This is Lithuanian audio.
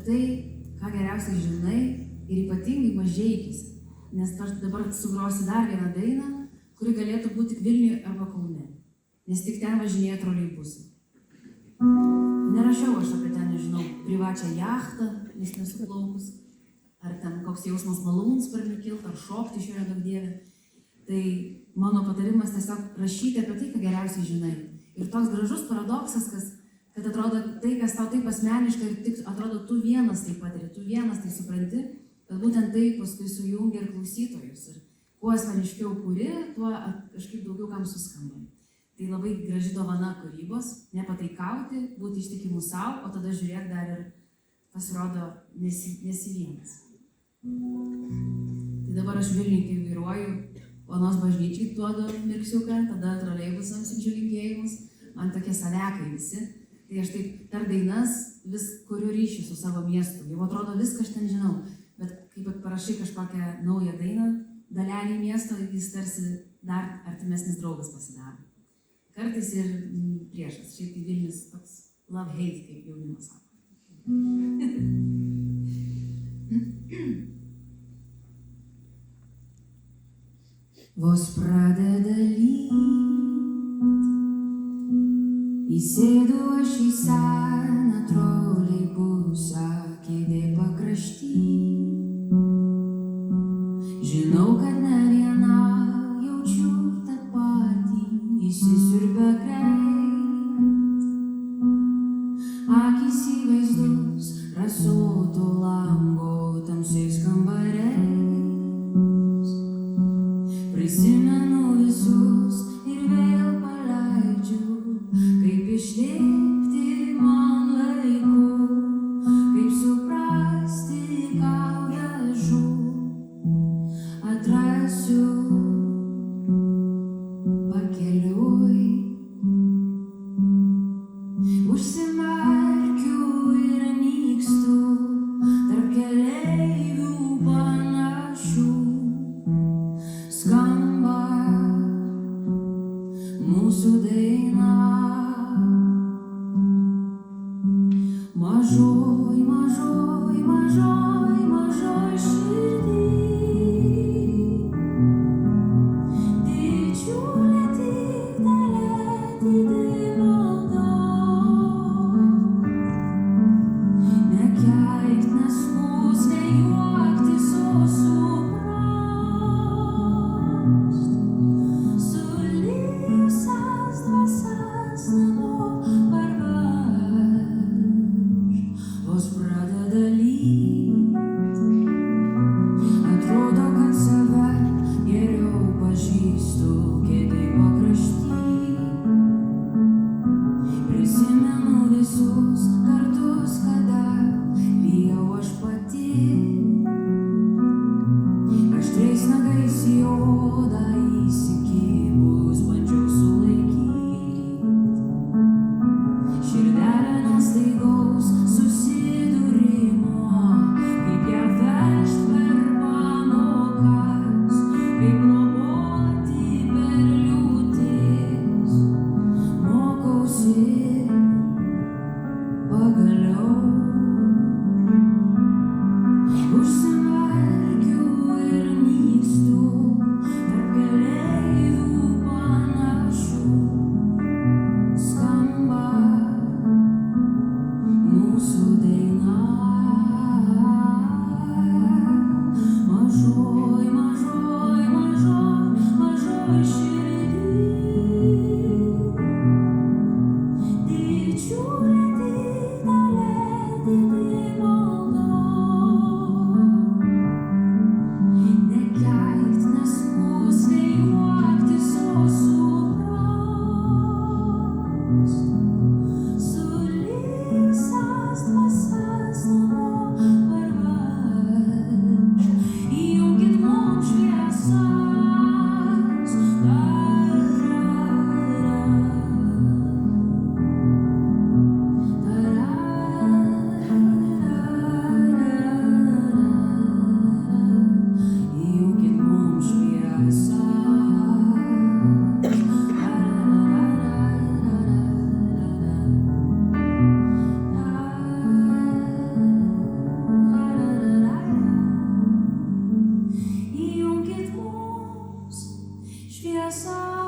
tai, ką geriausiai žinai ir ypatingai Mažeikiuose. Nes aš dabar sugrosiu dar vieną dainą, kuri galėtų būti tik Vilniuje arba Kaune. Nes tik ten važinėja troleibusai. Nerašiau aš apie ten, nežinau, privačią jachtą, nes nesu plaukus. Ar ten koks jausmas malūnsparniu kilt, ar šokti iš jo nedaug dieve. Tai mano patarimas tiesiog rašyti apie tai, ką geriausiai žinai. Ir toks gražus paradoksas, kad atrodo tai, kas tau taip asmeniškai ir tik atrodo tu vienas tai patiri, tu vienas tai supranti, kad būtent tai paskui sujungia ir klausytojus. Ir kuo asmeniškiau kuri, tuo kažkaip daugiau kam suskamba. Tai labai graži dovana kūrybos, nepataikauti, būti ištikimu savo, o tada žiūrėk dar ir pasirodo nesi vienas. Tai dabar aš Vilniui, kai vairuoju, Onos bažnyčiai duodu mirksiuką, tada troleibusams siunčiu linkėjimus, man tokie savekai visi. Tai aš taip per dainas vis kuriu ryšį su savo miestu. Jau atrodo viską aš ten žinau, bet kai parašai kažkokią naują dainą, dalelį miesto, jis tarsi dar artimesnis draugas pasidaro. Kartais ir priešas. Šiaip tai Vilnius toks love-hate, kaip jaunimas sako. Vos pradeda lyt, įsėdu aš į seną troleibusą, kėdė pakrašty. Žinau, kad ne viena jaučiu tą patį, įsisiurbia greit. Akys į vaizdus, rasoto lango, tamsiais kambariais. Prisimenu visus ir vėl paleidžiu, kaip išlipti man laiku, kaip suprasti, ką vežu, atrasti. šviesa